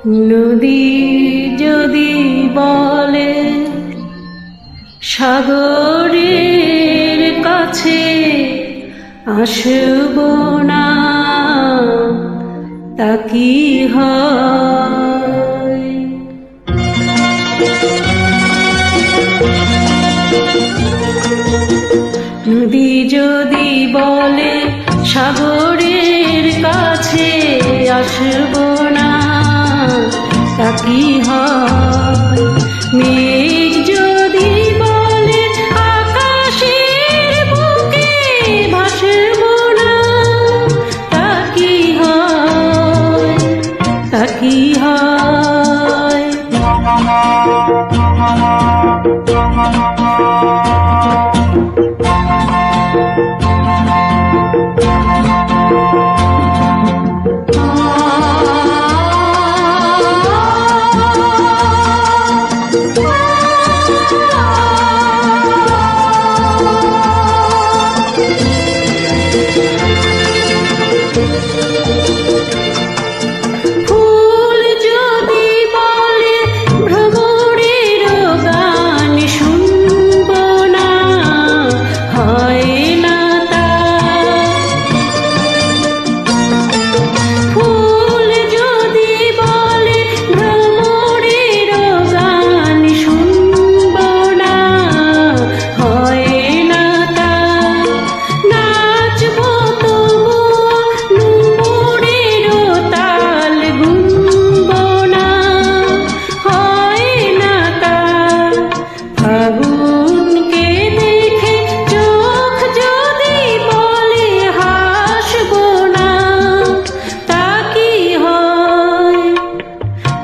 নদী যদি বলে সাগরের কাছে আসব না, তা কি হয়? নদী যদি বলে সাগরের কাছে আসব না, তা কি হয়? মেঘ যদি বলে আকাশের বুকে ভাসব না, তা কি হয়? তা কি হয়?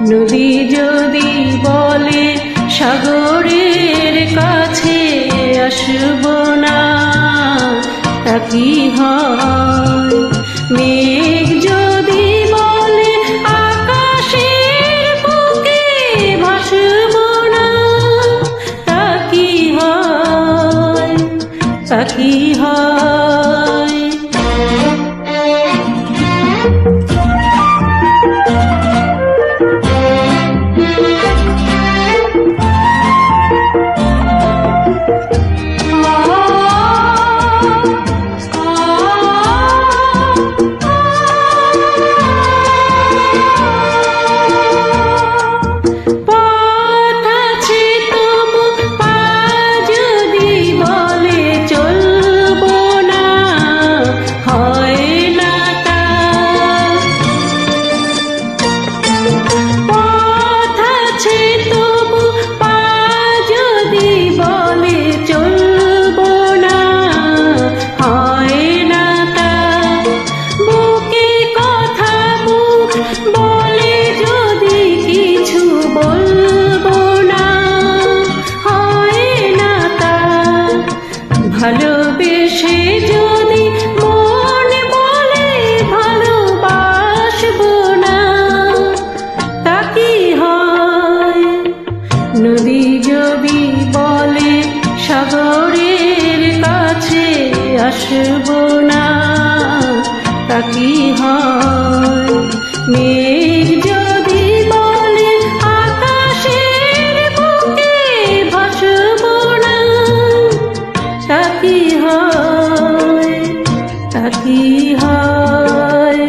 নদী যদি বলে সাগরের কাছে আসব না, তা কি হয়? মেঘ যদি বলে আকাশের বুকে ভাসব না, তা কি হয়? তা কি হয়? ভালোবেসে যদি মন বলে ভালোবাসব না, তা কি হয়? নদী যদি বলে সাগরের কাছে আসব না, তা কি হয়? মেঘ যদি বলে আকাশের বুকে ভাসব না, তা কি হয়? তা কি হয়?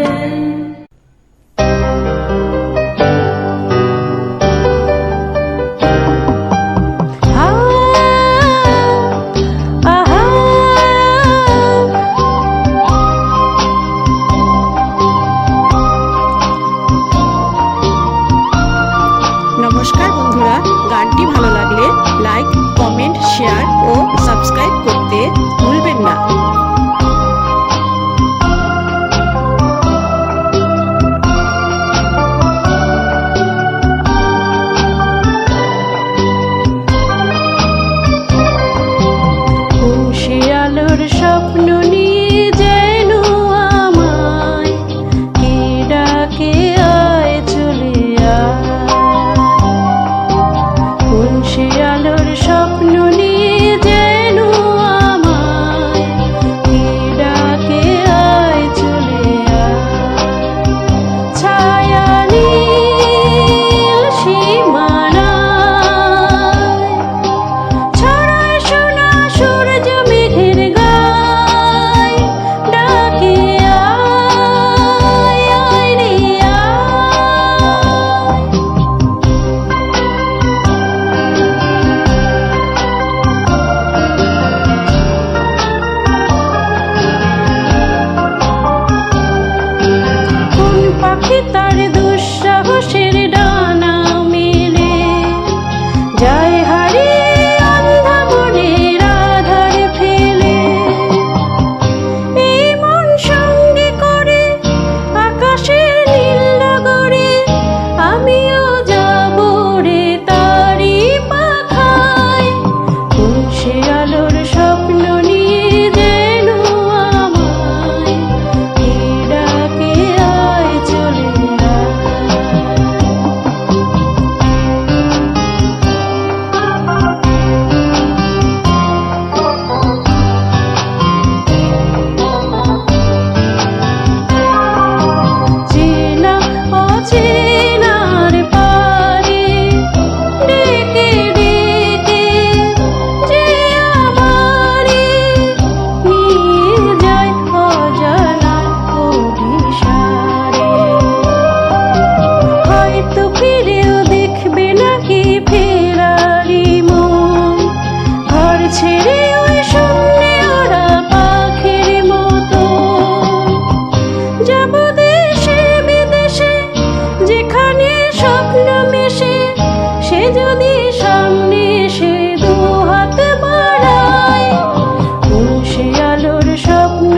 নমস্কার বন্ধুরা, গানটি ভালো লাগলে লাইক, কমেন্ট, শেয়ার ও সাবস্ক্রাইব করতে ভুলবেন না। পাখি তার দুঃসাহসের ডানা মেলে যায় হারিয়ে অন্ধা মনের আধার ফেলে। এই মন সঙ্গে করে আকাশের নীল নগরে আমিও যাব রে তারি পাখায়। কোন সে আলোর স্বপ্ন নিয়ে যেন আমায় কে ডাকে আয় চলে আয়। চেনা অচেনার পারে ডেকে ডেকে যে আমারে নিয়ে যায় অজানার অভিসারে। হয়তো ফিরেও দেখবে নাকি ফেরারি মন, ঘর ছেড়ে ওই শূন্যে ওরা পাখির মতো। যাব দেশে বিদেশে যেখানে স্বপ্ন মেশে, সে যদি সামনে এসে দু হাত বাড়ায়। কোন সে আলোর স্বপ্ন